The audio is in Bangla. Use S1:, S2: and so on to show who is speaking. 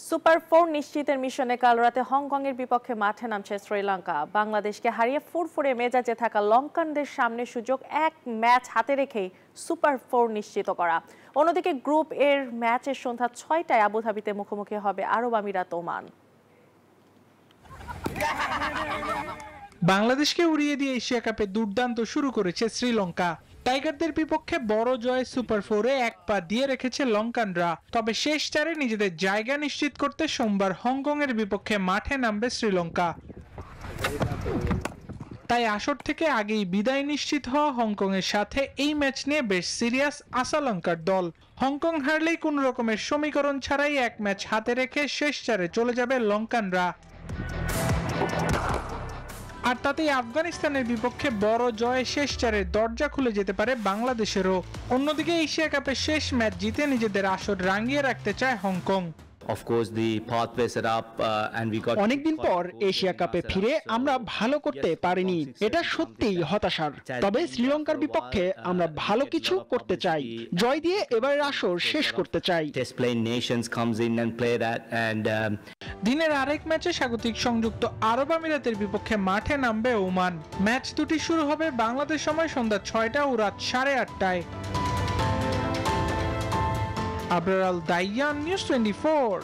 S1: সুপার 4 নিশ্চিতের মিশনে কাল রাতে হংকংয়ের বিপক্ষে মাঠে নামছে শ্রীলঙ্কা। বাংলাদেশকে হারিয়ে ফুরফুরে মেজাজে থাকা লঙ্কানদের সামনে সুযোগ এক ম্যাচ হাতে রেখেই সুপার 4 নিশ্চিত করা। অন্যদিকে গ্রুপ এর ম্যাচের সন্ধ্যা 6টায় আবুধাবিতে মুখোমুখি হবে আরব আমিরাত ওমান।
S2: বাংলাদেশকে উড়িয়ে দিয়ে এশিয়া কাপে দুর্দান্ত শুরু করেছে শ্রীলঙ্কা। টাইগারদের বিপক্ষে বড় জয় সুপার 4-এ এক পা দিয়ে রেখেছে লঙ্কানরা। তবে শেষ চারে নিজেদের জায়গা নিশ্চিত করতে সোমবার হংকংয়ের বিপক্ষে মাঠে নামবে শ্রীলঙ্কা। তাই আসর থেকে আগেই বিদায় নিশ্চিত হওয়া হংকংয়ের সাথে এই ম্যাচ নিয়ে বেশ সিরিয়াস আসালঙ্কার দল। হংকং হারলেই কোন রকমের সমীকরণ ছাড়াই এক ম্যাচ হাতে রেখে শেষ চারে চলে যাবে লঙ্কানরা। আর তাতেই আফগানিস্তানের বিপক্ষে বড় জয়ে শেষ চারের দরজা খুলে যেতে পারে বাংলাদেশেরও। অন্যদিকে এশিয়া কাপের শেষ ম্যাচ জিতে নিজেদের আসর রাঙিয়ে রাখতে চায় হংকং।
S3: অনেকদিন পর এশিয়া কাপে ফিরে আমরা ভালো করতে পারিনি, এটা সত্যিই হতাশার। তবে শ্রীলঙ্কার বিপক্ষে আমরা ভালো কিছু করতে চাই, জয় দিয়ে এবারের আসর শেষ করতে চাই।
S2: দিনের আরেক ম্যাচে স্বাগতিক সংযুক্ত আরব আমিরাতের বিপক্ষে মাঠে নামবে ওমান। ম্যাচ দুটি শুরু হবে বাংলাদেশ সময় সন্ধ্যা 6টা ও রাত 8:30টায়। আবরার আল দাইয়ান, নিউজ 24।